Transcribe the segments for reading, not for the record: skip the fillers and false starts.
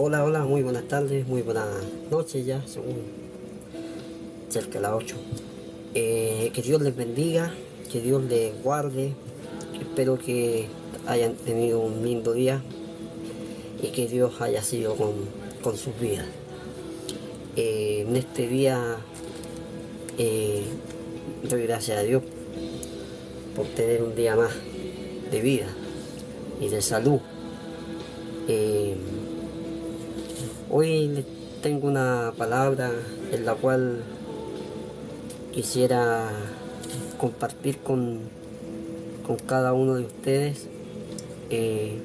Hola, hola, muy buenas tardes, muy buenas noches ya, son cerca de las 8. Que Dios les bendiga, que Dios les guarde, espero que hayan tenido un lindo día y que Dios haya sido con sus vidas. En este día doy gracias a Dios por tener un día más de vida y de salud. Eh, Hoy les tengo una palabra en la cual quisiera compartir con cada uno de ustedes eh,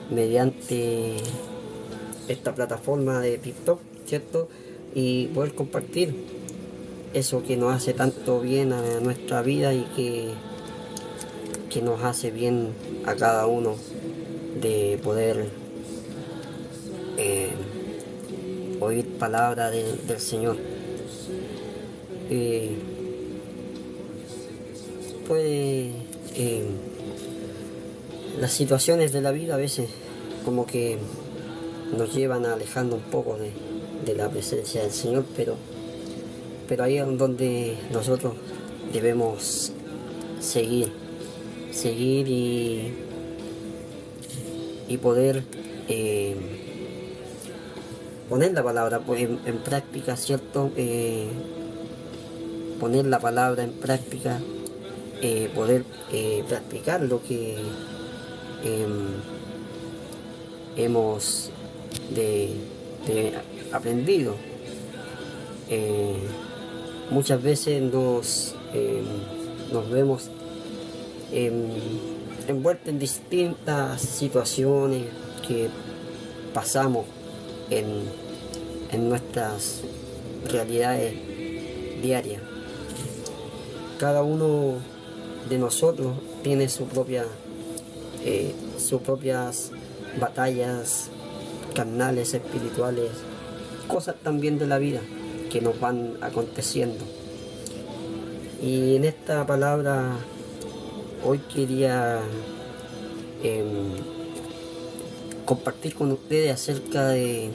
mediante esta plataforma de TikTok, ¿cierto? Y poder compartir eso que nos hace tanto bien a nuestra vida y que nos hace bien a cada uno de poder eh, oír palabra del Señor. Eh, puede las situaciones de la vida a veces como que nos llevan a alejarnos un poco de la presencia del Señor, pero ahí es donde nosotros debemos seguir y poder poner la palabra pues, en práctica, ¿cierto? Poner la palabra en práctica, poder practicar lo que hemos de aprendido. Muchas veces nos vemos envueltos en distintas situaciones que pasamos en nuestras realidades diarias. Cada uno de nosotros tiene sus propias batallas carnales, espirituales, cosas también de la vida que nos van aconteciendo. Y en esta palabra hoy quería compartir con ustedes acerca de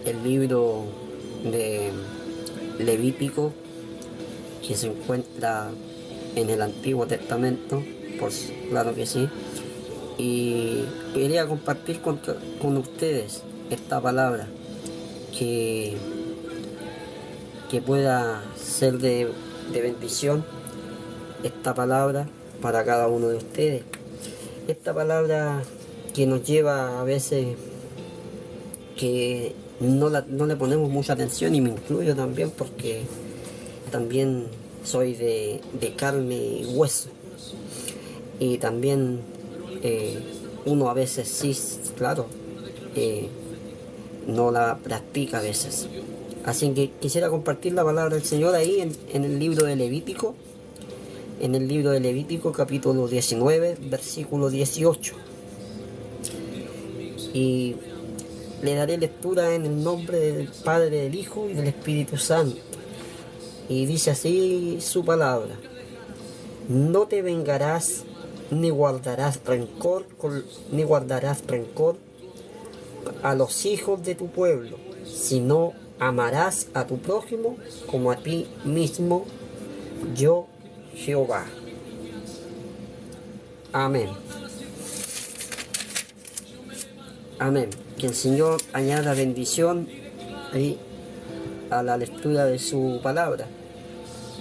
el libro de Levítico que se encuentra en el Antiguo Testamento, pues claro que sí. Y quería compartir con ustedes esta palabra que pueda ser de bendición, esta palabra para cada uno de ustedes. Esta palabra que nos lleva a veces que no le ponemos mucha atención, y me incluyo también porque también soy de carne y hueso, y también uno a veces sí, claro, no la practica a veces. Así que quisiera compartir la palabra del Señor ahí en el libro de Levítico, en el libro de Levítico capítulo 19, versículo 18. Y le daré lectura en el nombre del Padre, del Hijo y del Espíritu Santo. Y dice así su palabra: no te vengarás ni guardarás rencor a los hijos de tu pueblo, sino amarás a tu prójimo como a ti mismo, yo Jehová. Amén. Amén. Que el Señor añada bendición ahí a la lectura de su palabra,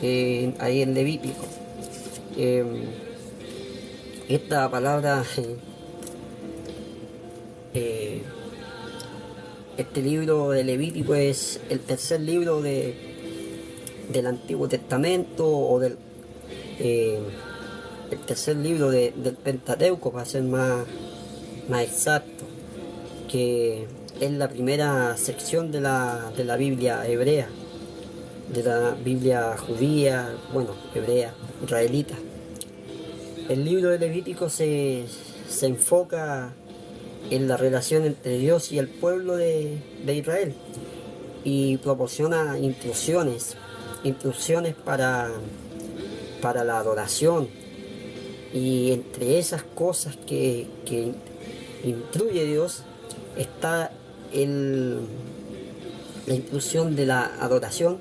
ahí en Levítico. Esta palabra, este libro de Levítico es el tercer libro del Antiguo Testamento, o el tercer libro del Pentateuco, para ser más exacto, que es la primera sección de la Biblia hebrea, de la Biblia judía, bueno, hebrea, israelita. El libro de Levítico se enfoca en la relación entre Dios y el pueblo de Israel, y proporciona instrucciones para la adoración. Y entre esas cosas que instruye Dios está la inclusión de la adoración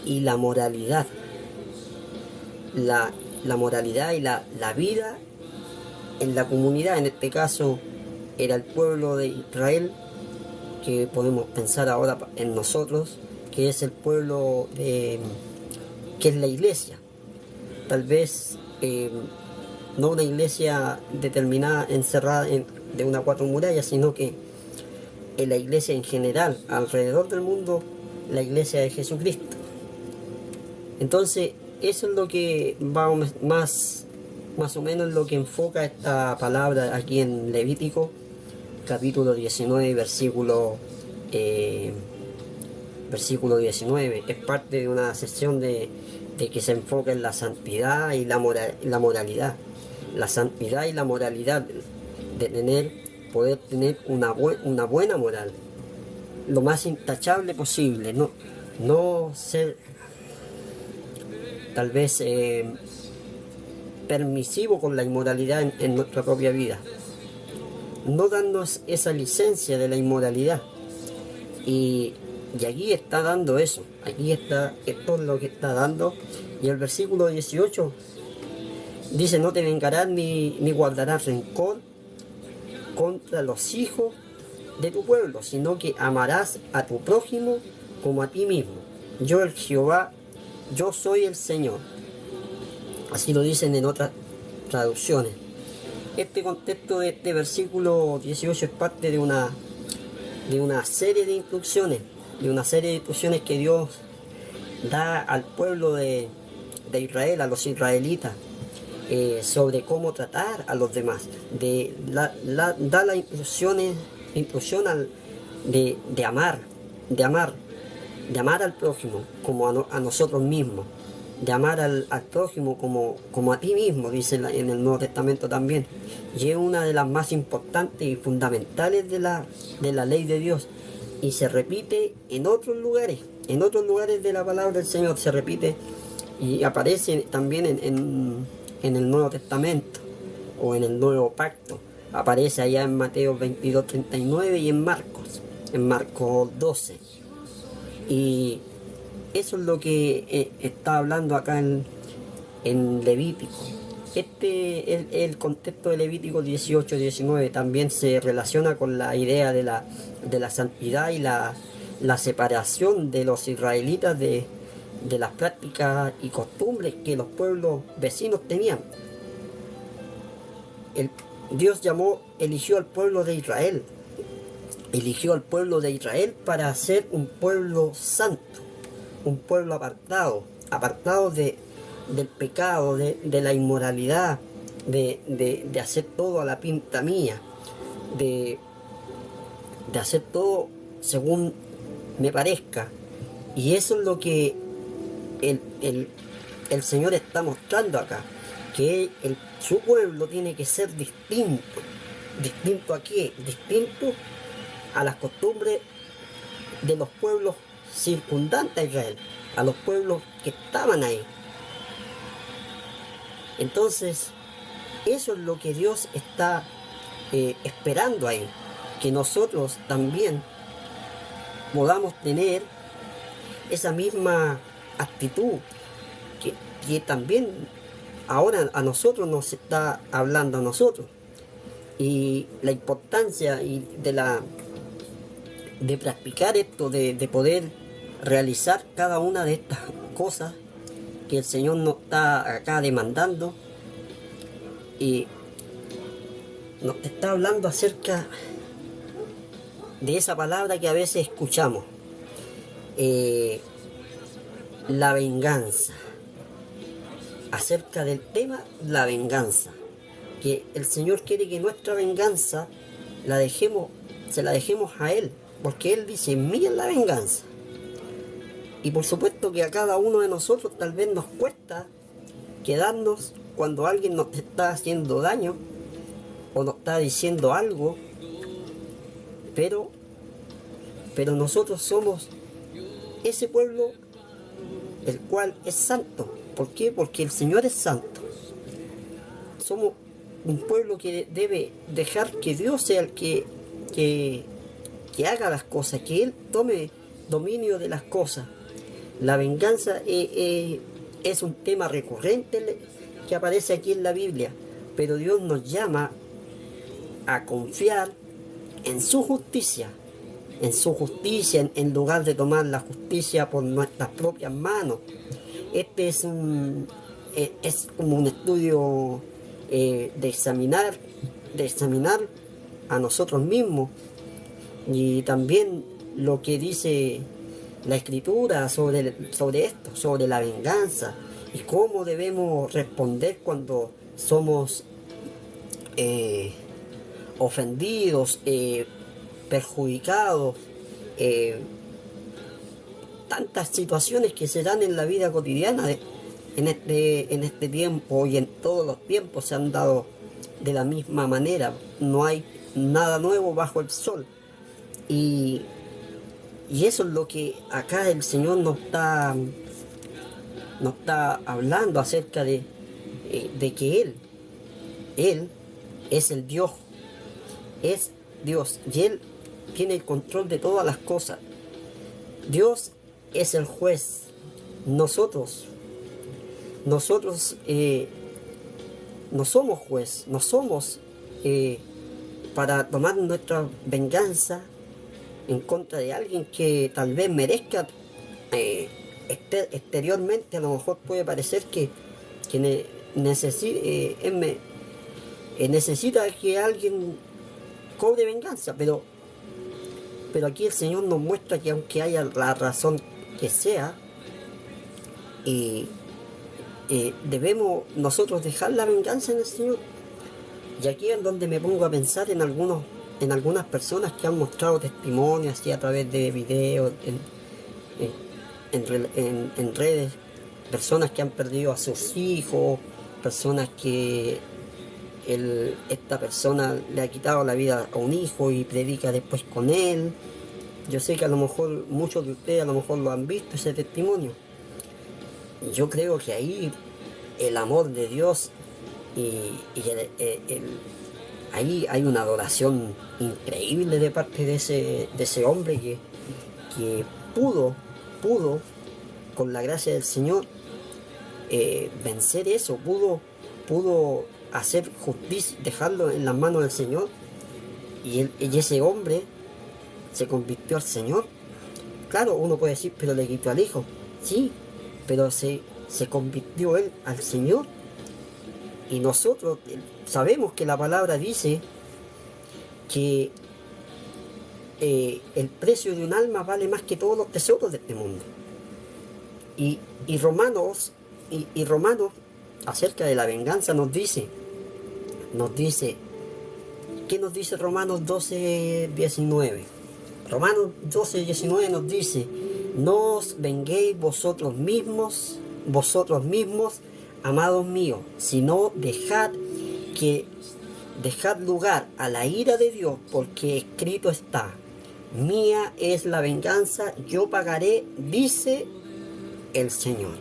y la moralidad. La moralidad y la vida en la comunidad, en este caso era el pueblo de Israel, que podemos pensar ahora en nosotros, que es el pueblo que es la iglesia. Tal vez no una iglesia determinada, encerrada de una cuatro murallas, sino que en la iglesia en general, alrededor del mundo, la iglesia de Jesucristo. Entonces, eso es lo que va más o menos lo que enfoca esta palabra aquí en Levítico, capítulo 19, versículo 19. Es parte de una sección de que se enfoca en la santidad y la moralidad. La santidad y la moralidad de poder tener una buena moral, lo más intachable posible, no ser tal vez permisivo con la inmoralidad en nuestra propia vida, no darnos esa licencia de la inmoralidad. Y aquí está dando eso, esto es lo que está dando. Y el versículo 18 dice: no te vengarás ni guardarás rencor contra los hijos de tu pueblo, sino que amarás a tu prójimo como a ti mismo. Yo, el Jehová, yo soy el Señor. Así lo dicen en otras traducciones. Este contexto de este versículo 18 es parte de una serie de instrucciones, que Dios da al pueblo de Israel, a los israelitas, sobre cómo tratar a los demás. Da la instrucción de amar al prójimo como a nosotros mismos, de amar al prójimo como a ti mismo, dice en el Nuevo Testamento también. Y es una de las más importantes y fundamentales de la ley de Dios. Y se repite en otros lugares de la palabra del Señor, se repite y aparece también en el Nuevo Testamento o en el Nuevo Pacto. Aparece allá en Mateo 22:39 y en Marcos 12. Y eso es lo que está hablando acá en Levítico. El contexto de Levítico 18-19 también se relaciona con la idea de la santidad y la separación de los israelitas de las prácticas y costumbres que los pueblos vecinos tenían. Dios eligió al pueblo de Israel. Eligió al pueblo de Israel para ser un pueblo santo, un pueblo apartado del pecado, de la inmoralidad, de hacer todo a la pinta mía, de hacer todo según me parezca. Y eso es lo que el Señor está mostrando acá, que su pueblo tiene que ser distinto. ¿Distinto a qué? Distinto a las costumbres de los pueblos circundantes a Israel, a los pueblos que estaban ahí. Entonces, eso es lo que Dios está esperando ahí, que nosotros también podamos tener esa misma actitud que también ahora a nosotros nos está hablando a nosotros. Y la importancia de practicar esto, de poder realizar cada una de estas cosas que el Señor nos está acá demandando, y nos está hablando acerca de esa palabra que a veces escuchamos, la venganza. Acerca del tema, la venganza, que el Señor quiere que nuestra venganza se la dejemos a Él, porque Él dice: mía es la venganza. Y por supuesto que a cada uno de nosotros tal vez nos cuesta quedarnos cuando alguien nos está haciendo daño o nos está diciendo algo, pero nosotros somos ese pueblo el cual es santo. ¿Por qué? Porque el Señor es santo. Somos un pueblo que debe dejar que Dios sea el que que, que haga las cosas, que Él tome dominio de las cosas. La venganza es un tema recurrente que aparece aquí en la Biblia, pero Dios nos llama a confiar en su justicia, en lugar de tomar la justicia por nuestras propias manos. Este es como un estudio de examinar a nosotros mismos, y también lo que dice la Escritura sobre esto, sobre la venganza, y cómo debemos responder cuando somos ofendidos, perjudicados, tantas situaciones que se dan en la vida cotidiana en este tiempo, y en todos los tiempos se han dado de la misma manera. No hay nada nuevo bajo el sol. Y eso es lo que acá el Señor nos está hablando acerca de que Él es el Dios, es Dios, y Él tiene el control de todas las cosas. Dios es el juez. Nosotros no somos juez, no somos para tomar nuestra venganza en contra de alguien que tal vez merezca. Exteriormente a lo mejor puede parecer que necesita que alguien cobre venganza, pero aquí el Señor nos muestra que aunque haya la razón que sea, debemos nosotros dejar la venganza en el Señor. Y aquí es donde me pongo a pensar en algunas personas que han mostrado testimonios así a través de videos, en redes, personas que han perdido a sus hijos, personas que esta persona le ha quitado la vida a un hijo y predica después con él. Yo sé que a lo mejor muchos de ustedes a lo mejor lo han visto, ese testimonio. Yo creo que ahí el amor de Dios ahí hay una adoración increíble de parte de ese hombre que pudo con la gracia del Señor vencer eso, pudo hacer justicia, dejarlo en las manos del Señor, y ese hombre se convirtió al Señor. Claro, uno puede decir, pero le quitó al hijo. Sí, pero se convirtió él al Señor. Y nosotros sabemos que la palabra dice que el precio de un alma vale más que todos los tesoros de este mundo. Y Romanos acerca de la venganza nos dice, ¿qué nos dice Romanos 12:19? Romanos 12:19 nos dice: no os venguéis vosotros mismos, amados míos, sino dejad lugar a la ira de Dios, porque escrito está: mía es la venganza, yo pagaré, dice el Señor.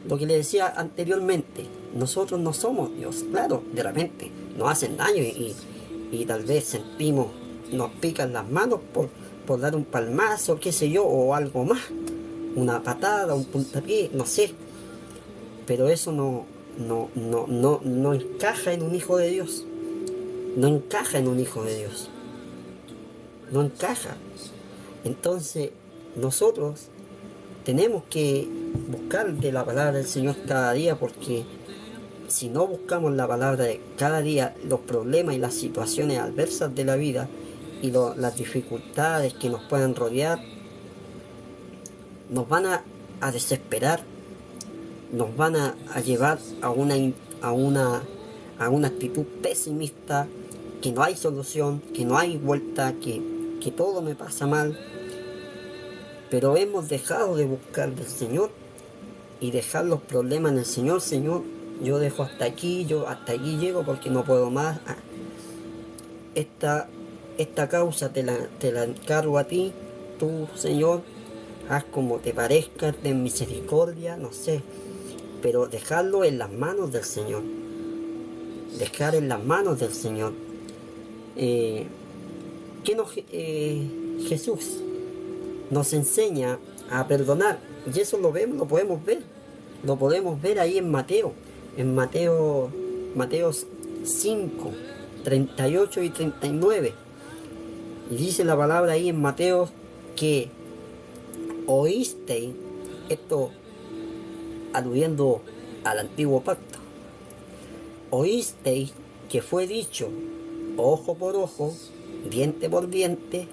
Lo que le decía anteriormente, nosotros no somos Dios. Claro, de repente nos hacen daño y tal vez sentimos, nos pican las manos por dar un palmazo, qué sé yo, o algo más, una patada, un puntapié, no sé. Pero eso no encaja en un hijo de Dios. No encaja en un hijo de Dios. No encaja. Entonces, nosotros tenemos que buscar de la palabra del Señor cada día, porque si no buscamos la palabra de cada día, los problemas y las situaciones adversas de la vida y las dificultades que nos puedan rodear, nos van a desesperar, nos van a llevar a una actitud pesimista, que no hay solución, que no hay vuelta, que todo me pasa mal. Pero hemos dejado de buscar del Señor y dejar los problemas en el Señor. Señor, yo dejo hasta aquí, yo hasta aquí llego porque no puedo más. Esta causa te la encargo a ti, tú, Señor, haz como te parezca, ten misericordia, no sé, pero dejarlo en las manos del Señor, dejar en las manos del Señor. ¿Qué Jesús nos enseña a perdonar? Y eso lo vemos, lo podemos ver. Lo podemos ver ahí en Mateo 5, 38 y 39. Y dice la palabra ahí en Mateo que oísteis, esto aludiendo al antiguo pacto, oísteis que fue dicho ojo por ojo, diente por diente,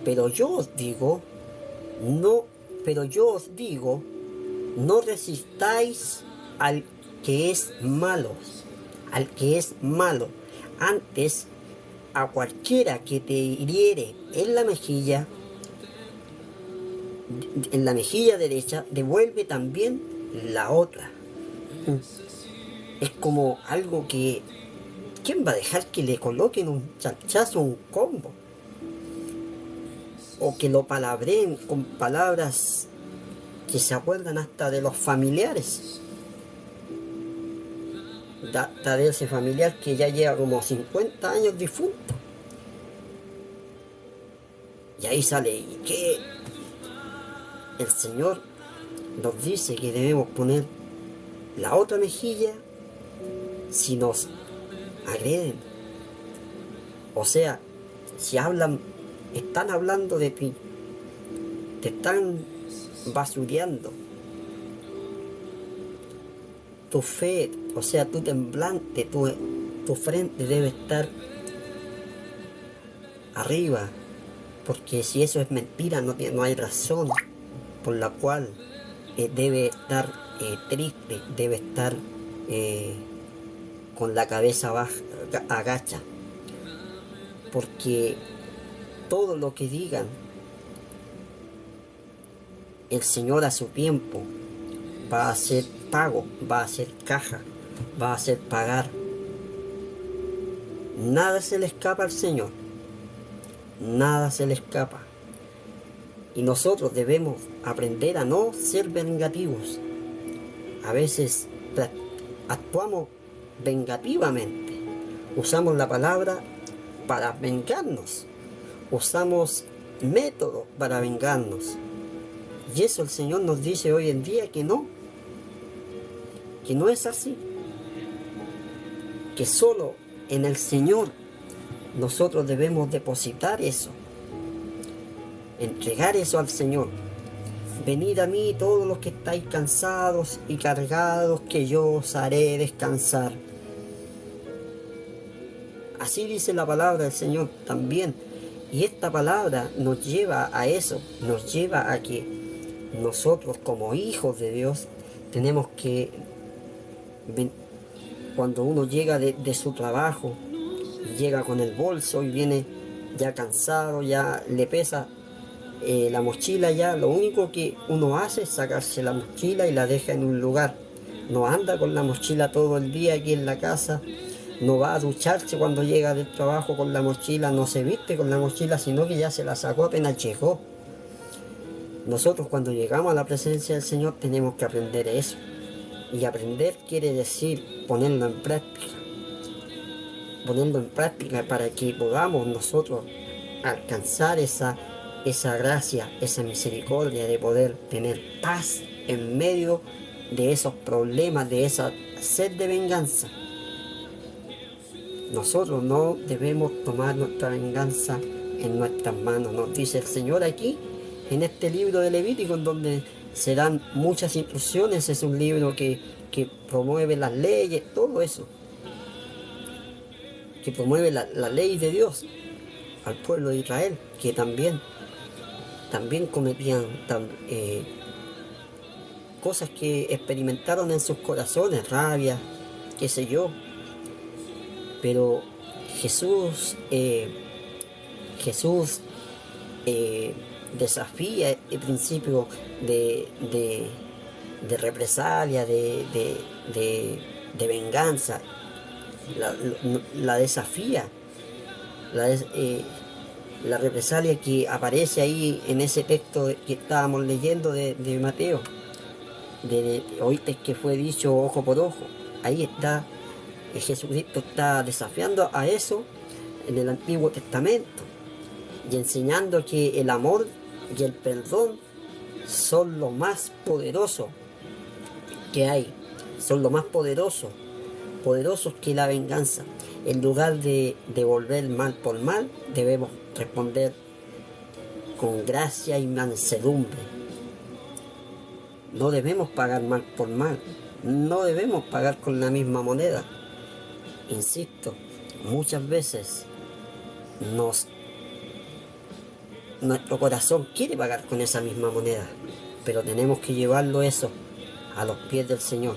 pero yo os digo, no resistáis al que es malo, antes a cualquiera que te hiriere en la mejilla derecha, devuelve también la otra. Es como algo que, ¿quién va a dejar que le coloquen un chanchazo, un combo? O que lo palabreen con palabras que se acuerdan hasta de los familiares. De ese familiar que ya lleva como 50 años difunto. Y ahí sale, y que el Señor nos dice que debemos poner la otra mejilla si nos agreden. O sea, si están hablando de ti, te están basureando, tu fe, o sea, tu temblante, tu frente debe estar arriba, porque si eso es mentira, no hay razón por la cual debe estar triste, debe estar con la cabeza baja, agacha, porque todo lo que digan el Señor a su tiempo va a ser pago, va a ser caja, va a ser pagar. Nada se le escapa al Señor, nada se le escapa. Y nosotros debemos aprender a no ser vengativos. A veces actuamos vengativamente, usamos la palabra para vengarnos, usamos métodos para vengarnos. Y eso el Señor nos dice hoy en día que no es así, que solo en el Señor nosotros debemos depositar eso, entregar eso al Señor. Venid a mí todos los que estáis cansados y cargados, que yo os haré descansar. Así dice la palabra del Señor también. Y esta palabra nos lleva a eso, nos lleva a que nosotros como hijos de Dios tenemos que, cuando uno llega de su trabajo, llega con el bolso y viene ya cansado, ya le pesa la mochila, ya lo único que uno hace es sacarse la mochila y la deja en un lugar. No anda con la mochila todo el día aquí en la casa, no va a ducharse cuando llega del trabajo con la mochila, no se viste con la mochila, sino que ya se la sacó apenas llegó. Nosotros cuando llegamos a la presencia del Señor tenemos que aprender eso. Y aprender quiere decir ponerlo en práctica. Ponerlo en práctica para que podamos nosotros alcanzar esa gracia, esa misericordia de poder tener paz en medio de esos problemas, de esa sed de venganza. Nosotros no debemos tomar nuestra venganza en nuestras manos, nos dice el Señor aquí en este libro de Levítico, en donde se dan muchas instrucciones. Es un libro que promueve las leyes, todo eso, que promueve la ley de Dios al pueblo de Israel, que también cometían cosas que experimentaron en sus corazones, rabia, qué sé yo. Pero Jesús desafía el principio de represalia, de venganza, la desafía, la represalia que aparece ahí en ese texto que estábamos leyendo de Mateo, oíste que fue dicho ojo por ojo. Ahí está, Jesucristo está desafiando a eso en el Antiguo Testamento. y enseñando que el amor y el perdón son lo más poderoso que hay, son lo más poderosos que la venganza. En lugar de devolver mal por mal, debemos responder con gracia y mansedumbre. No debemos pagar mal por mal, no debemos pagar con la misma moneda. Insisto, muchas veces nuestro corazón quiere pagar con esa misma moneda, pero tenemos que llevarlo eso a los pies del Señor.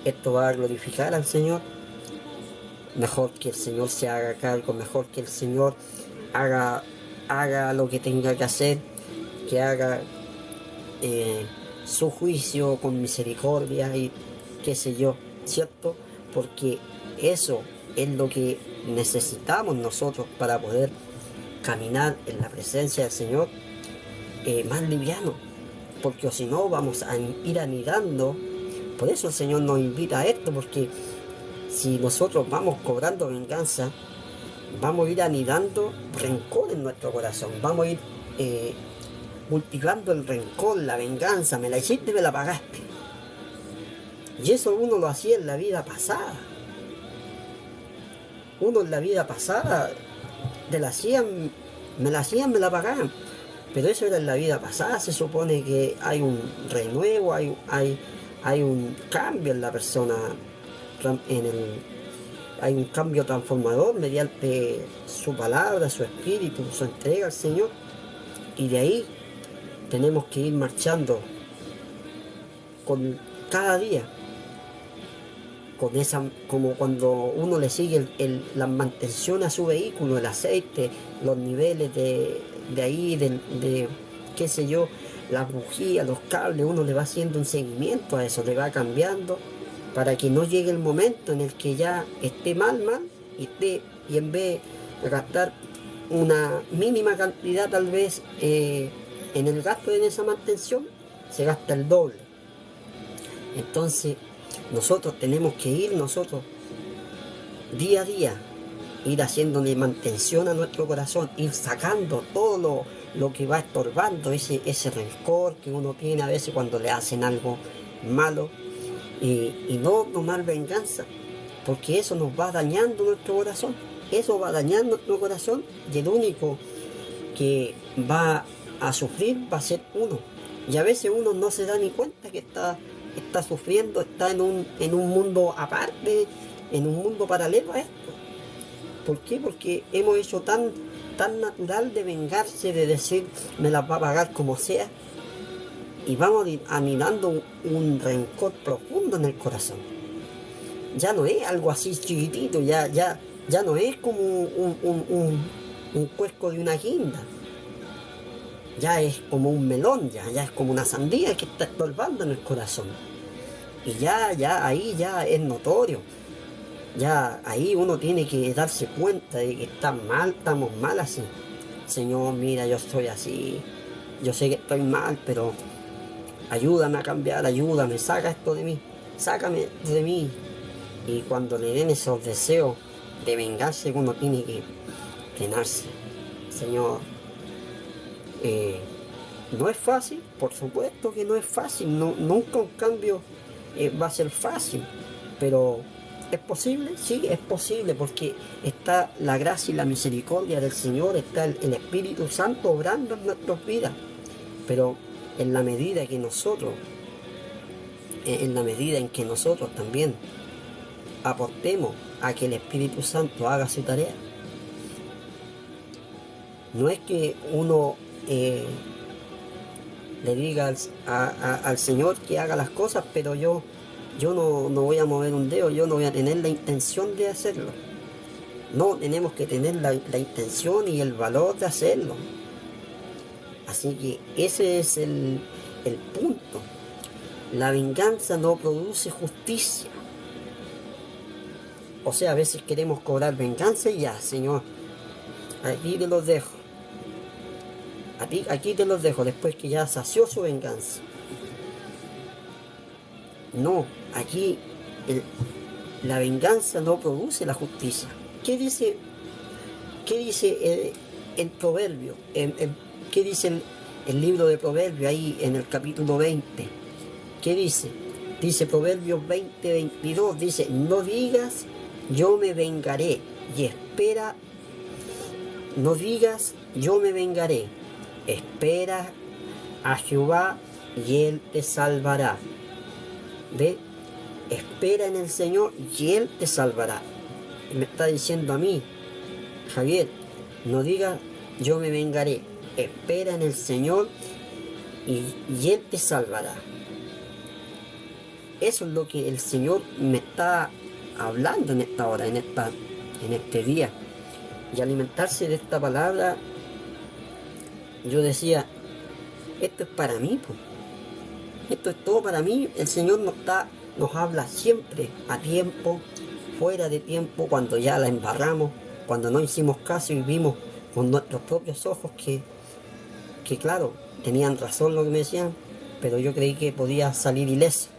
Esto va a glorificar al Señor. Mejor que el Señor se haga cargo, mejor que el Señor haga lo que tenga que hacer, que haga su juicio con misericordia y qué sé yo, ¿cierto? Porque eso es lo que necesitamos nosotros para poder caminar en la presencia del Señor más liviano, porque si no vamos a ir anidando. Por eso el Señor nos invita a esto, porque si nosotros vamos cobrando venganza, vamos a ir anidando rencor en nuestro corazón, vamos a ir multiplicando el rencor, la venganza. Me la hiciste, me la pagaste. Y eso uno lo hacía en la vida pasada. Uno en la vida pasada me la hacían, me la pagaban. Pero eso era en la vida pasada. Se supone que hay un renuevo, hay un cambio en la persona, hay un cambio transformador mediante su palabra, su espíritu, su entrega al Señor. Y de ahí tenemos que ir marchando con cada día, con esa, como cuando uno le sigue la mantención a su vehículo, el aceite, los niveles de ahí, de qué sé yo, las bujías, los cables, uno le va haciendo un seguimiento a eso, le va cambiando para que no llegue el momento en el que ya esté mal, y en vez de gastar una mínima cantidad tal vez en el gasto de esa mantención, se gasta el doble. Entonces nosotros tenemos que ir día a día, ir haciéndole mantención a nuestro corazón, ir sacando todo lo que va estorbando, ese rencor que uno tiene a veces cuando le hacen algo malo, y no tomar venganza, porque eso nos va dañando nuestro corazón, eso va dañando nuestro corazón, y el único que va a sufrir va a ser uno. Y a veces uno no se da ni cuenta que está sufriendo, está en un mundo aparte, en un mundo paralelo a esto. ¿Por qué? Porque hemos hecho tan natural de vengarse, de decir, me las va a pagar como sea, y vamos anidando un rencor profundo en el corazón. Ya no es algo así chiquitito, ya no es como un cuesco de una guinda. Ya es como un melón, ya es como una sandía que está estorbando en el corazón. Y ya ahí ya es notorio. Ya ahí uno tiene que darse cuenta de que estamos mal así. Señor, mira, yo estoy así. Yo sé que estoy mal, pero ayúdame a cambiar, ayúdame, saca esto de mí, sácame de mí. Y cuando le den esos deseos de vengarse, uno tiene que frenarse. Señor, no es fácil, por supuesto que no es fácil, nunca un cambio va a ser fácil, pero ¿es posible? Sí, es posible, porque está la gracia y la misericordia del Señor, está el Espíritu Santo obrando en nuestras vidas, pero en la medida que nosotros, también aportemos a que el Espíritu Santo haga su tarea. No es que uno le diga al Señor que haga las cosas, pero yo no voy a mover un dedo, yo no voy a tener la intención de hacerlo. No, tenemos que tener la intención y el valor de hacerlo. Así que ese es el punto. La venganza no produce justicia. O sea, a veces queremos cobrar venganza y ya, Señor, aquí te los dejo. Aquí te los dejo después que ya sació su venganza. No, aquí la venganza no produce la justicia. ¿Qué dice en Proverbio, ¿qué dice el libro de Proverbios ahí en el capítulo 20? ¿Qué dice? Dice Proverbios 20:22, dice, no digas, yo me vengaré, y espera, no digas, yo me vengaré, espera a Jehová, y Él te salvará. ¿Ve? Espera en el Señor, y Él te salvará. Y me está diciendo a mí, Javier, no digas, yo me vengaré, espera en el Señor, y Él te salvará. Eso es lo que el Señor me está hablando en esta hora, en este día. Y alimentarse de esta palabra, yo decía, esto es para mí, pues. Esto es todo para mí. El Señor nos habla siempre, a tiempo, fuera de tiempo, cuando ya la embarramos, cuando no hicimos caso y vimos con nuestros propios ojos que claro, tenían razón lo que me decían, pero yo creí que podía salir ileso,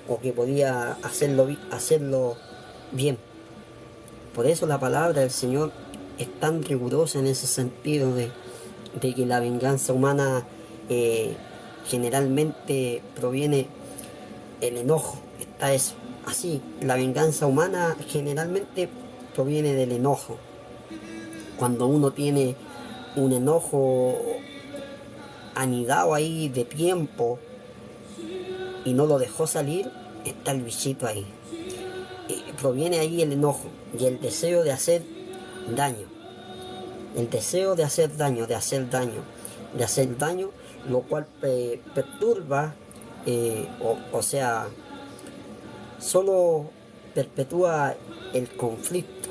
o que podía hacerlo bien. Por eso la palabra del Señor es tan rigurosa en ese sentido de que la venganza humana generalmente proviene el enojo. Está eso. Así, la venganza humana generalmente proviene del enojo. Cuando uno tiene un enojo anidado ahí de tiempo y no lo dejó salir, está el bichito ahí. Proviene ahí el enojo y el deseo de hacer daño. El deseo de hacer daño, lo cual perturba, o sea, solo perpetúa el conflicto.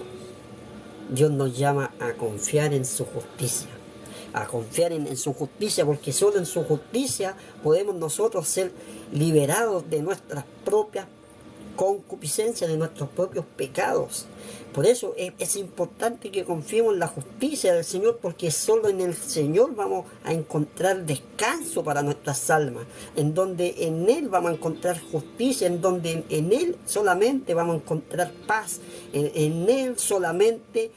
Dios nos llama a confiar en su justicia, en su justicia, porque solo en su justicia podemos nosotros ser liberados de nuestras propias concupiscencias, de nuestros propios pecados. Por eso es importante que confiemos en la justicia del Señor, porque solo en el Señor vamos a encontrar descanso para nuestras almas, en donde en Él vamos a encontrar justicia, en donde en Él solamente vamos a encontrar paz, en Él solamente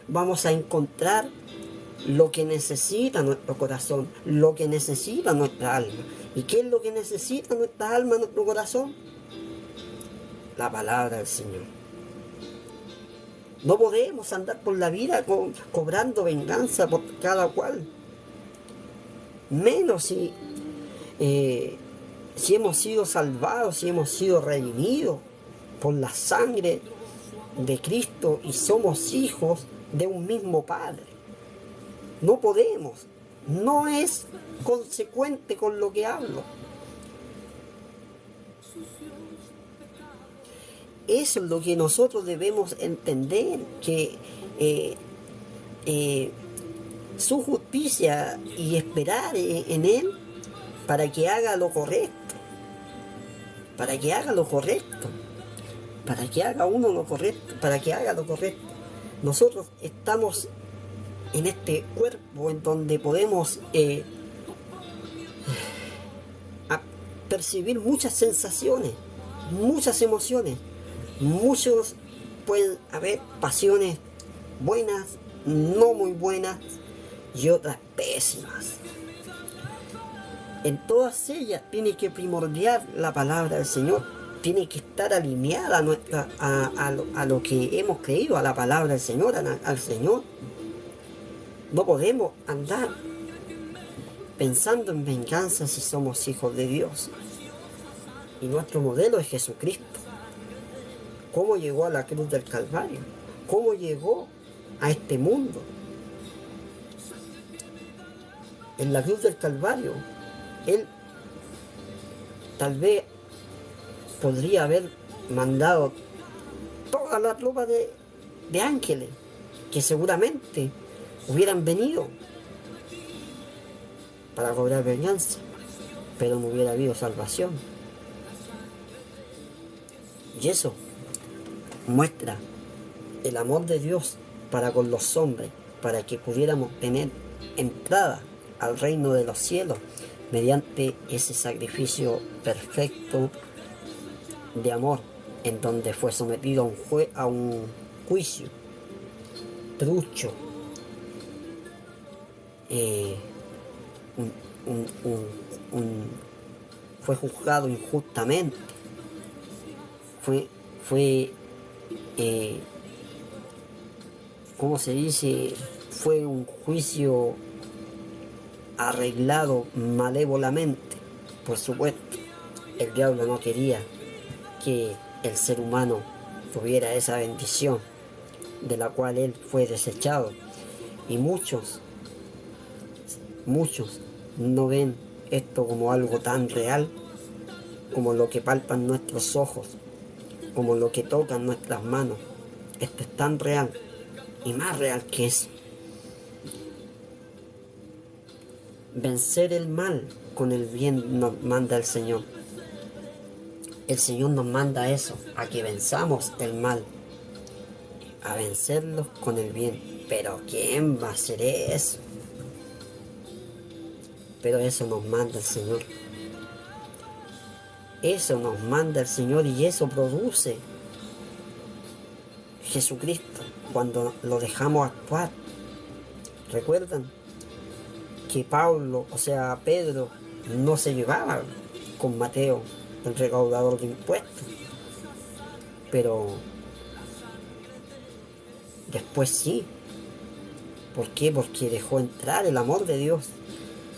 vamos a encontrar lo que necesita nuestro corazón, lo que necesita nuestra alma. ¿Y qué es lo que necesita nuestra alma, nuestro corazón? La palabra del Señor. No podemos andar por la vida cobrando venganza por cada cual. Menos si hemos sido salvados, si hemos sido redimidos por la sangre de Cristo y somos hijos de un mismo Padre. No podemos. No es consecuente con lo que hablo. Eso es lo que nosotros debemos entender, que su justicia y esperar en Él para que haga lo correcto, para que haga lo correcto, para que haga uno lo correcto, para que haga lo correcto. Nosotros estamos en este cuerpo en donde podemos percibir muchas sensaciones, muchas emociones. Muchos pueden haber pasiones buenas, no muy buenas, y otras pésimas. En todas ellas tiene que primordiar la palabra del Señor, tiene que estar alineada a lo que hemos creído, a la palabra del Señor, al Señor. No podemos andar pensando en venganza si somos hijos de Dios. Y nuestro modelo es Jesucristo. ¿Cómo llegó a la cruz del Calvario? ¿Cómo llegó a este mundo? En la cruz del Calvario, Él tal vez podría haber mandado toda la tropa de ángeles, que seguramente hubieran venido para cobrar venganza, pero no hubiera habido salvación. Y eso muestra el amor de Dios para con los hombres, para que pudiéramos tener entrada al reino de los cielos mediante ese sacrificio perfecto de amor, en donde fue sometido a un juicio trucho, eh, un- un- un- un- fue juzgado injustamente, fue, fue eh, ¿cómo se dice? Fue un juicio arreglado malévolamente. Por supuesto, el diablo no quería que el ser humano tuviera esa bendición de la cual él fue desechado. Y muchos no ven esto como algo tan real como lo que palpan nuestros ojos, como lo que tocan nuestras manos. Esto es tan real y más real que eso. Vencer el mal con el bien nos manda el Señor. El Señor nos manda eso, a que venzamos el mal, a vencerlos con el bien. Pero ¿quién va a hacer eso? Pero eso nos manda el Señor. Eso nos manda el Señor y eso produce Jesucristo cuando lo dejamos actuar. ¿Recuerdan que Pablo, o sea, Pedro, no se llevaba con Mateo, el recaudador de impuestos? Pero después sí. ¿Por qué? Porque dejó entrar el amor de Dios.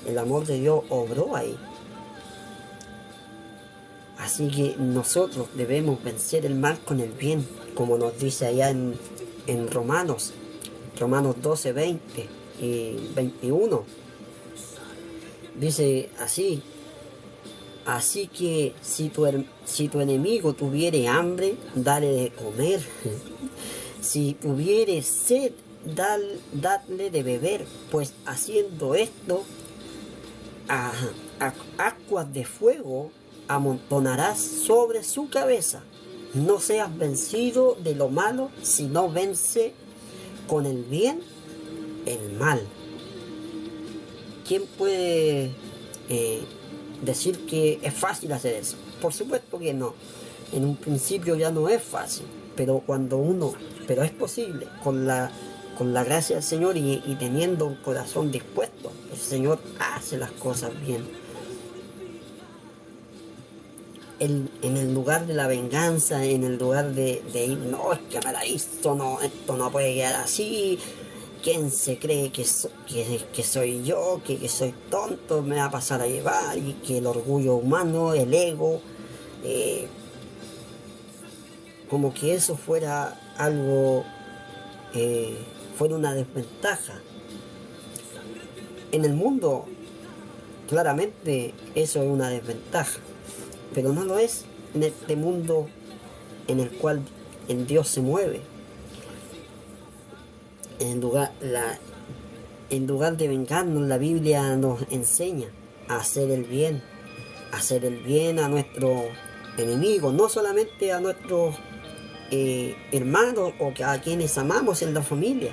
El amor de Dios obró ahí. Así que nosotros debemos vencer el mal con el bien, como nos dice allá en Romanos 12, 20 y 21. Dice así: así que si tu enemigo tuviere hambre, dale de comer. Si tuviere sed, dadle de beber, pues haciendo esto, a, aguas de fuego amontonarás sobre su cabeza. No seas vencido de lo malo, sino vence con el bien el mal. ¿Quién puede decir que es fácil hacer eso? Por supuesto que no. En un principio ya no es fácil, pero es posible con la gracia del Señor y teniendo un corazón dispuesto. El Señor hace las cosas bien. En el lugar de la venganza, en el lugar de ir, no, es que me la hizo, no, esto no puede quedar así, ¿quién se cree que soy yo, que soy tonto, me va a pasar a llevar? Y que el orgullo humano, el ego, eh, como que eso fuera algo, fuera una desventaja. En el mundo, claramente, eso es una desventaja, pero no lo es en este mundo en el cual en Dios se mueve. En lugar de vengarnos, la Biblia nos enseña a hacer el bien a nuestros enemigos, no solamente a nuestros hermanos o a quienes amamos en la familia,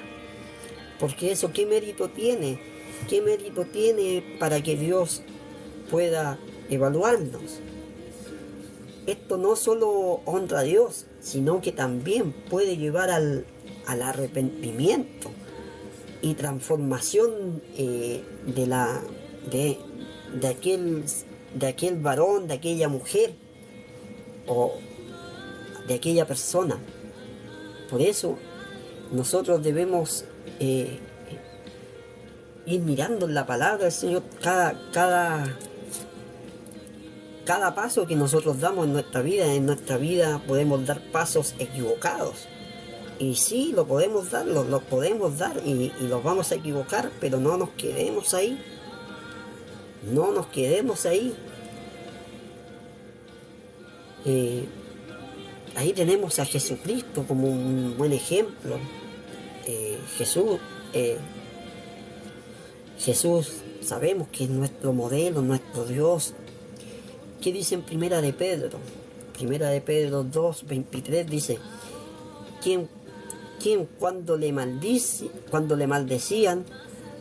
porque eso ¿qué mérito tiene? ¿Qué mérito tiene para que Dios pueda evaluarnos? Esto no solo honra a Dios, sino que también puede llevar al arrepentimiento y transformación de, de aquel varón, de aquella mujer o de aquella persona. Por eso nosotros debemos ir mirando en la palabra del Señor cada paso que nosotros damos en nuestra vida. En nuestra vida podemos dar pasos equivocados. Y sí, lo podemos dar, lo podemos dar y los vamos a equivocar, pero no nos quedemos ahí. No nos quedemos ahí. Ahí tenemos a Jesucristo como un buen ejemplo. Jesús, eh, Jesús sabemos que es nuestro modelo, nuestro Dios. ¿Qué dice en Primera de Pedro? Primera de Pedro 2, 23 dice: ¿Quién cuando le maldecían,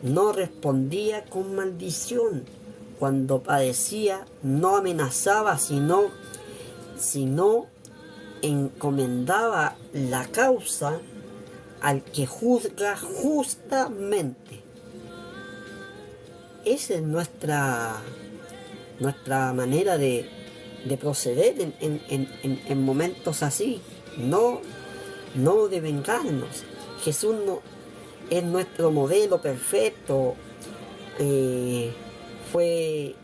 no respondía con maldición? Cuando padecía, no amenazaba, sino encomendaba la causa al que juzga justamente. esa es nuestra manera de proceder en momentos así, no de vengarnos. Jesús no, es nuestro modelo perfecto. Fue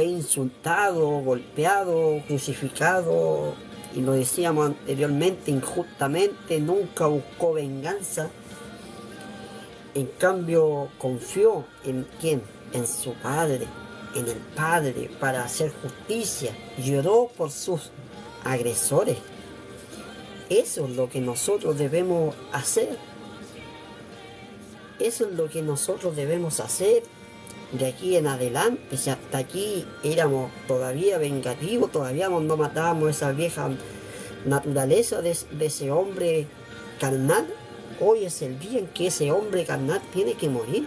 insultado, golpeado, crucificado, y lo decíamos anteriormente, injustamente, nunca buscó venganza. En cambio, confió en quién, en su Padre, en el Padre, para hacer justicia. Lloró por sus agresores. Eso es lo que nosotros debemos hacer. Eso es lo que nosotros debemos hacer de aquí en adelante. Si hasta aquí éramos todavía vengativos, todavía no matábamos esa vieja naturaleza de ese hombre carnal, hoy es el día en que ese hombre carnal tiene que morir.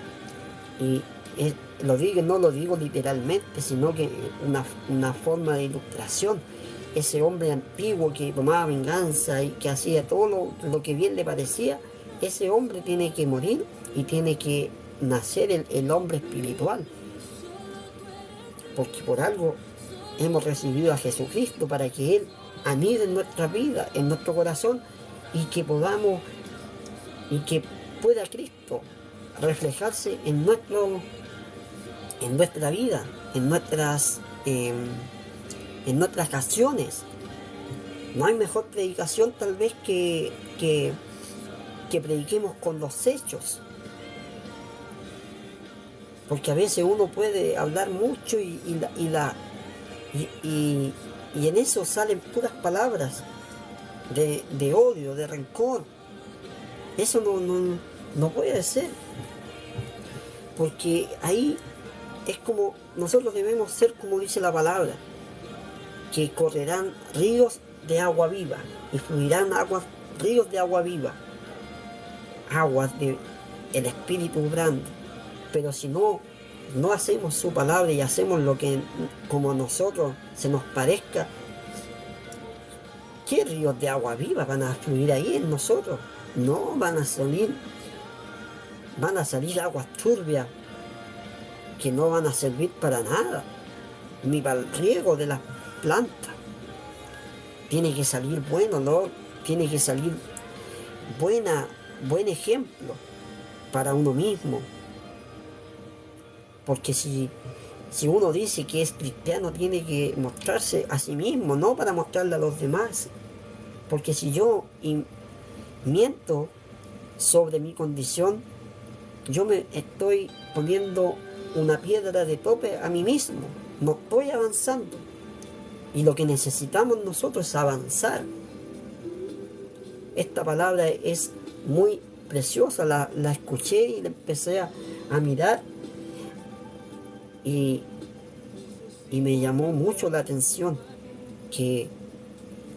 Y no lo digo literalmente, sino que una forma de ilustración. Ese hombre antiguo que tomaba venganza y que hacía todo lo que bien le parecía, ese hombre tiene que morir y tiene que nacer el hombre espiritual. Porque por algo hemos recibido a Jesucristo, para que Él anide en nuestra vida, en nuestro corazón, y que pueda Cristo reflejarse en nuestra vida, en nuestras acciones. No hay mejor predicación tal vez que prediquemos con los hechos. Porque a veces uno puede hablar mucho y en eso salen puras palabras de odio, de rencor. Eso no puede ser. Porque ahí es como nosotros debemos ser, como dice la palabra, que correrán ríos de agua viva y fluirán ríos de agua viva, aguas del Espíritu obrando. Pero si no hacemos su palabra y hacemos lo que como a nosotros se nos parezca, ¿qué ríos de agua viva van a fluir ahí en nosotros? No, van a salir aguas turbias que no van a servir para nada, ni para el riego de las plantas. Tiene que salir buen olor, tiene que salir buen ejemplo para uno mismo. Porque si uno dice que es cristiano, tiene que mostrarse a sí mismo, no para mostrarle a los demás. Porque si yo miento sobre mi condición, yo me estoy poniendo una piedra de tope a mí mismo, no estoy avanzando. Y lo que necesitamos nosotros es avanzar. Esta palabra es muy preciosa, la escuché y la empecé a mirar, y me llamó mucho la atención que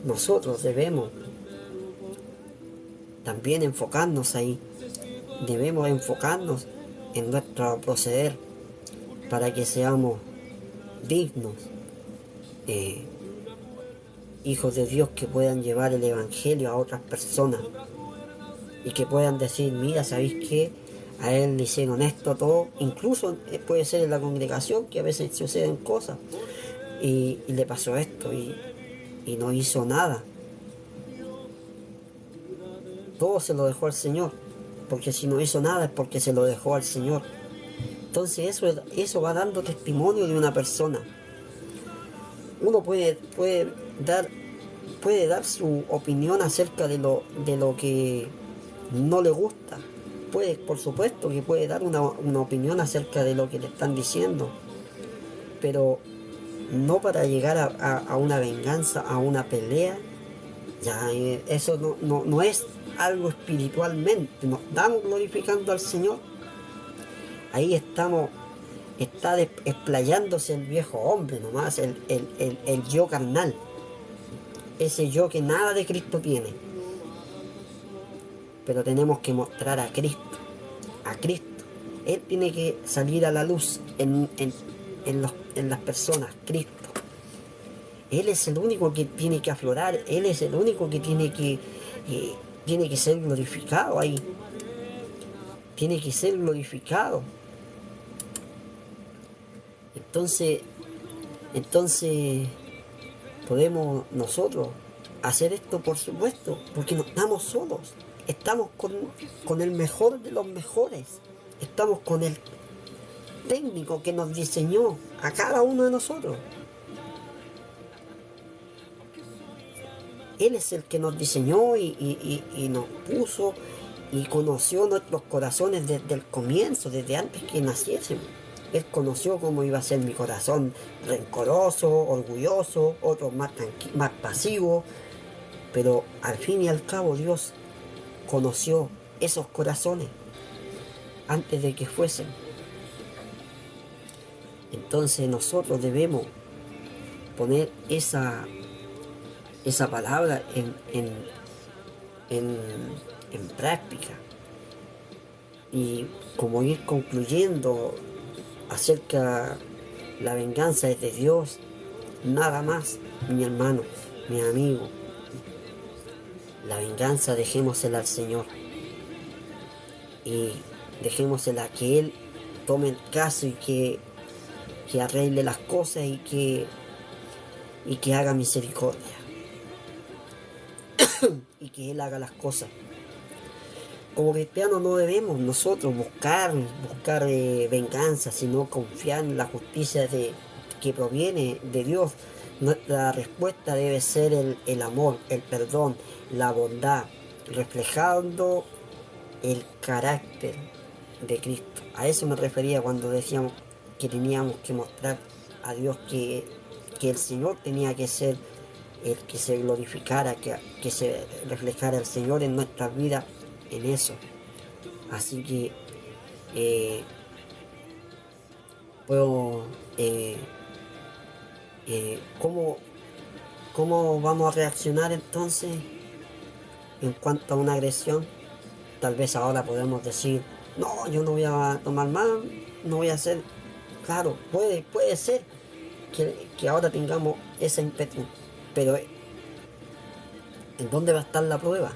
nosotros debemos también enfocarnos ahí. Debemos enfocarnos en nuestro proceder para que seamos dignos hijos de Dios, que puedan llevar el Evangelio a otras personas y que puedan decir: mira, ¿sabéis qué? A él le hicieron esto, todo. Incluso puede ser en la congregación, que a veces suceden cosas y le pasó esto y no hizo nada. Todo se lo dejó al Señor, porque si no hizo nada es porque se lo dejó al Señor. Entonces eso va dando testimonio de una persona. Uno puede dar su opinión acerca de lo que no le gusta. Por supuesto que puede dar una opinión acerca de lo que le están diciendo, pero no para llegar a una venganza, a una pelea. Ya eso no es algo espiritualmente. Nos estamos glorificando al Señor. Ahí está explayándose el viejo hombre nomás, el yo carnal, ese yo que nada de Cristo tiene. Pero tenemos que mostrar a Cristo. Él tiene que salir a la luz en las personas, Cristo. Él es el único que tiene que aflorar, Él es el único que tiene que ser glorificado ahí. Tiene que ser glorificado. Entonces podemos nosotros hacer esto, por supuesto, porque no estamos solos. Estamos con el mejor de los mejores. Estamos con el técnico que nos diseñó a cada uno de nosotros. Él es el que nos diseñó y nos puso y conoció nuestros corazones desde el comienzo, desde antes que naciésemos. Él conoció cómo iba a ser mi corazón rencoroso, orgulloso, otro más pasivo, pero al fin y al cabo Dios conoció esos corazones antes de que fuesen. Entonces nosotros debemos poner esa palabra en práctica y como ir concluyendo acerca la venganza es de Dios, nada más, mi hermano, mi amigo. La venganza dejémosela al Señor y dejémosela que Él tome el caso y que arregle las cosas y que haga misericordia y que Él haga las cosas. Como cristianos no debemos nosotros buscar venganza, sino confiar en la justicia que proviene de Dios. Nuestra respuesta debe ser el amor, el perdón, la bondad, reflejando el carácter de Cristo. A eso me refería cuando decíamos que teníamos que mostrar a Dios que el Señor tenía que ser el que se glorificara, que se reflejara el Señor en nuestras vidas en eso. Así que puedo ¿cómo vamos a reaccionar entonces en cuanto a una agresión? Tal vez ahora podemos decir, no, yo no voy a tomar más, no voy a hacer. Claro, puede ser que ahora tengamos ese ímpetu, pero ¿en dónde va a estar la prueba?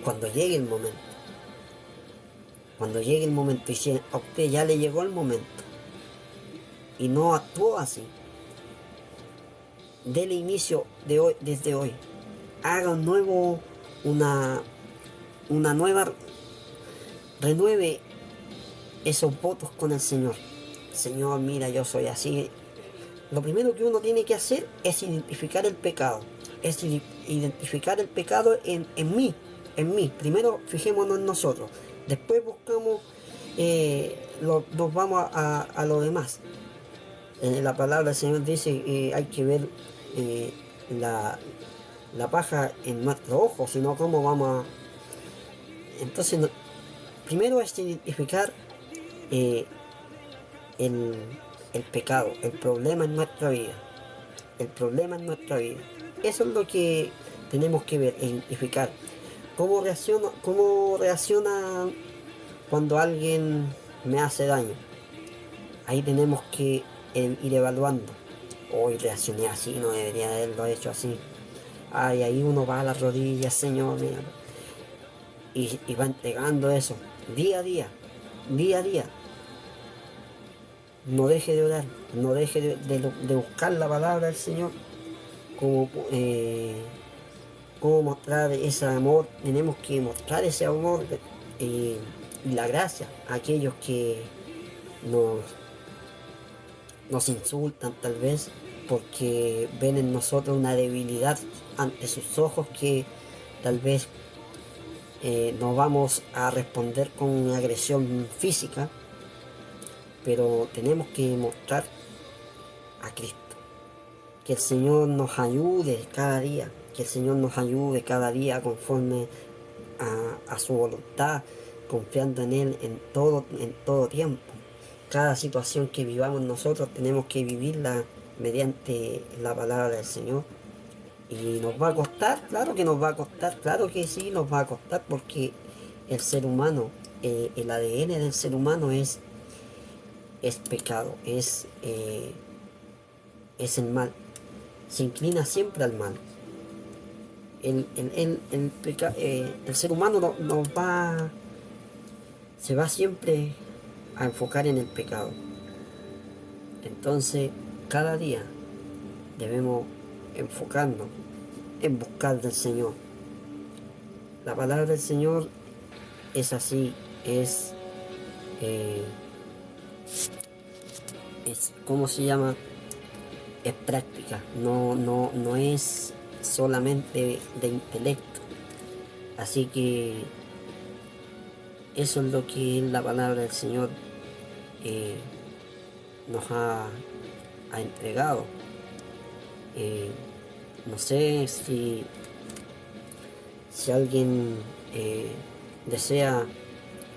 Cuando llegue el momento. Cuando llegue el momento, y si a usted ya le llegó el momento y no actuó así, dele inicio desde hoy. Haga una nueva, renueve esos votos con el Señor. Señor, mira, yo soy así. Lo primero que uno tiene que hacer es identificar el pecado. Es identificar el pecado en mí. Primero fijémonos en nosotros. Después buscamos, nos vamos a lo demás. La palabra del Señor dice hay que ver la paja en nuestro ojo, sino cómo vamos a... Entonces, primero es identificar el pecado, el problema en nuestra vida. El problema en nuestra vida. Eso es lo que tenemos que ver, identificar. ¿Cómo reacciona cuando alguien me hace daño? Ahí tenemos que ir evaluando. Hoy reaccioné así, no debería haberlo hecho así. Ay, ahí uno va a las rodillas, Señor, mira. Y va entregando eso, día a día. No deje de orar, no deje de buscar la palabra del Señor. Cómo mostrar ese amor, tenemos que mostrar ese amor y la gracia a aquellos que nos insultan tal vez porque ven en nosotros una debilidad ante sus ojos que tal vez no vamos a responder con una agresión física, pero tenemos que mostrar a Cristo. Que el Señor nos ayude cada día, conforme a su voluntad, confiando en Él en todo tiempo. Cada situación que vivamos nosotros tenemos que vivirla mediante la palabra del Señor. Y nos va a costar, claro que nos va a costar, claro que sí nos va a costar, porque el ser humano, el ADN del ser humano es pecado, es el mal. Se inclina siempre al mal. El ser humano se va siempre a enfocar en el pecado. Entonces, cada día debemos enfocarnos en buscar del Señor. La palabra del Señor es así, eh, ¿cómo se llama? Es práctica, no es solamente de intelecto. Así que eso es lo que la palabra del Señor eh, nos ha entregado. No sé si alguien desea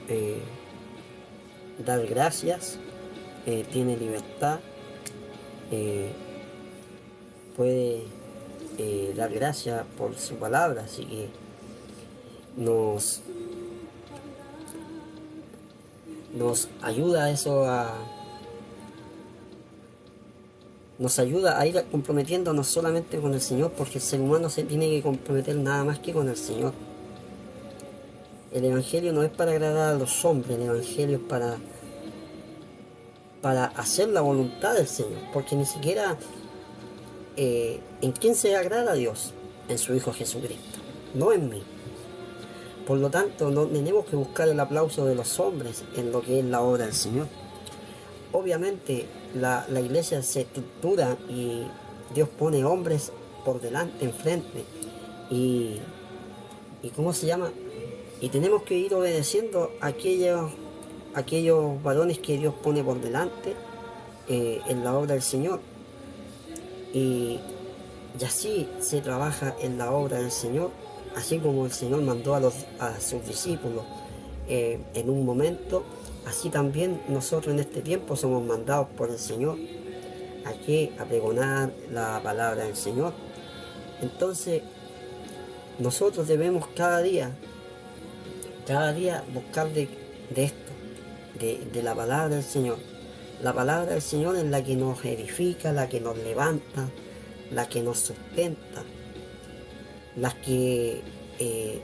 eh, dar gracias, tiene libertad, eh, puede dar gracias por su palabra, así que nos ayuda eso nos ayuda a ir comprometiéndonos solamente con el Señor, porque el ser humano se tiene que comprometer nada más que con el Señor. El Evangelio no es para agradar a los hombres, el Evangelio es para hacer la voluntad del Señor, porque ni siquiera ¿en quién se agrada a Dios? En su Hijo Jesucristo, no en mí. Por lo tanto, no tenemos que buscar el aplauso de los hombres en lo que es la obra del Señor. Obviamente la iglesia se estructura y Dios pone hombres por delante, enfrente, y ¿cómo se llama? Y tenemos que ir obedeciendo a aquellos varones que Dios pone por delante en la obra del Señor. Y así se trabaja en la obra del Señor, así como el Señor mandó a sus discípulos en un momento. Así también nosotros en este tiempo somos mandados por el Señor a pregonar la palabra del Señor. Entonces, nosotros debemos cada día buscar de esto, de la palabra del Señor. La palabra del Señor es la que nos edifica, la que nos levanta, la que nos sustenta, la que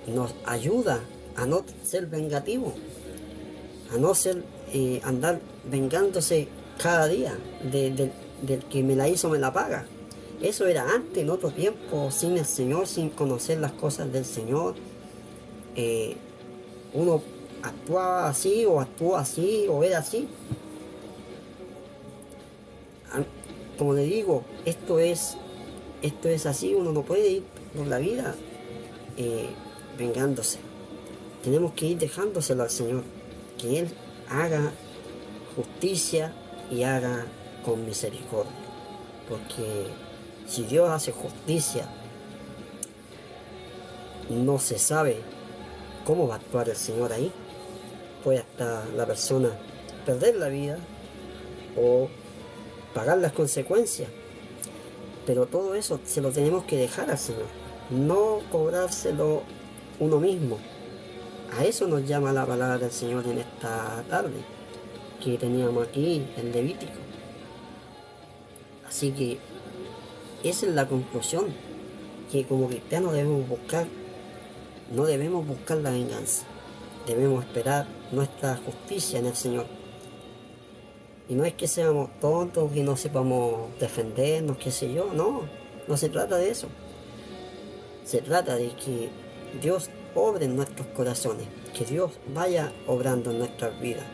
nos ayuda a no ser vengativos, a no ser andar vengándose cada día del que me la hizo me la paga. Eso era antes, en otro tiempo, sin el Señor, sin conocer las cosas del Señor. Uno actuaba así, o actúa así, o era así. Como le digo, esto es así. Uno no puede ir por la vida vengándose. Tenemos que ir dejándoselo al Señor, que Él haga justicia y haga con misericordia. Porque si Dios hace justicia, no se sabe cómo va a actuar el Señor ahí. Puede hasta la persona perder la vida o pagar las consecuencias. Pero todo eso se lo tenemos que dejar al Señor, no cobrárselo uno mismo. A eso nos llama la palabra del Señor en esta tarde que teníamos aquí en Levítico. Así que esa es la conclusión, que como cristianos debemos buscar. No debemos buscar la venganza, debemos esperar nuestra justicia en el Señor. Y no es que seamos tontos, que no sepamos defendernos, qué sé yo, no se trata de eso. Se trata de que Dios obre en nuestros corazones, que Dios vaya obrando en nuestras vidas.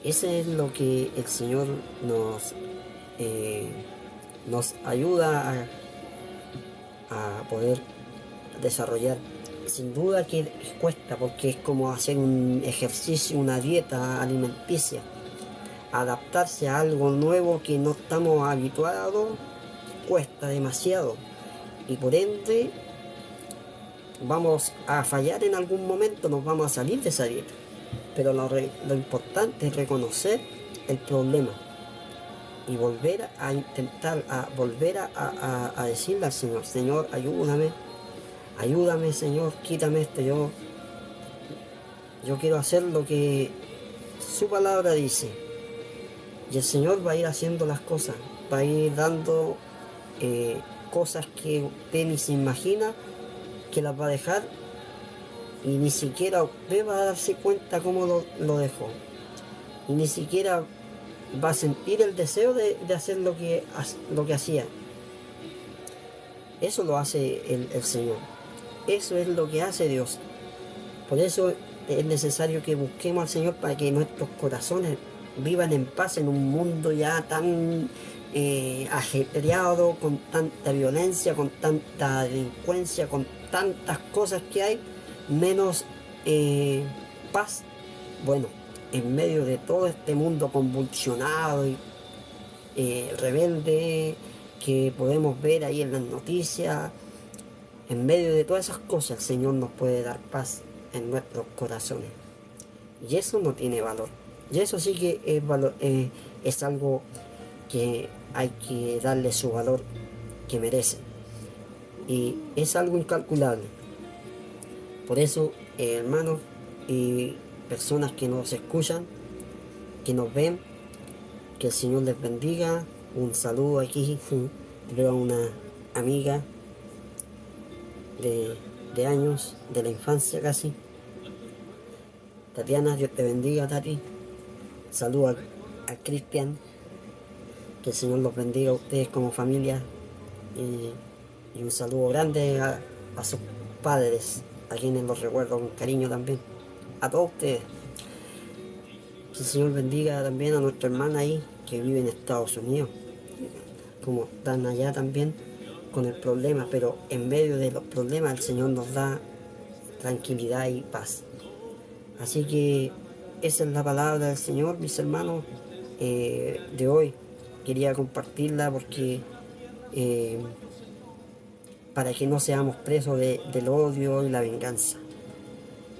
Ese es lo que el Señor nos ayuda a poder desarrollar. Sin duda que cuesta, porque es como hacer un ejercicio, una dieta alimenticia. Adaptarse a algo nuevo que no estamos habituados cuesta demasiado, y por ende vamos a fallar en algún momento, nos vamos a salir de esa dieta. Pero lo importante es reconocer el problema y volver a intentar, volver a decirle al Señor: Señor, ayúdame Señor, quítame esto, yo quiero hacer lo que su palabra dice. Y el Señor va a ir haciendo las cosas, va a ir dando cosas que usted ni se imagina que las va a dejar, y ni siquiera usted va a darse cuenta cómo lo dejó, y ni siquiera va a sentir el deseo de hacer lo que hacía. Eso lo hace el Señor. Eso es lo que hace Dios. Por eso es necesario que busquemos al Señor para que nuestros corazones vivan en paz en un mundo ya tan ajetreado, con tanta violencia, con tanta delincuencia, con tantas cosas que hay, menos paz. Bueno, en medio de todo este mundo convulsionado y rebelde que podemos ver ahí en las noticias, en medio de todas esas cosas el Señor nos puede dar paz en nuestros corazones. Y eso no tiene valor. Y eso sí que es, es algo que hay que darle su valor que merece. Y es algo incalculable. Por eso, hermanos y personas que nos escuchan, que nos ven, que el Señor les bendiga. Un saludo aquí. Veo a una amiga de años, de la infancia casi. Tatiana, Dios te bendiga, Tati. Saludo a Cristian. Que el Señor los bendiga a ustedes como familia. Y un saludo grande a sus padres, a quienes los recuerdo con cariño también. A todos ustedes. Que el Señor bendiga también a nuestra hermana ahí, que vive en Estados Unidos. Como están allá también con el problema, pero en medio de los problemas el Señor nos da tranquilidad y paz. Así que esa es la palabra del Señor, mis hermanos, de hoy. Quería compartirla porque para que no seamos presos del odio y la venganza.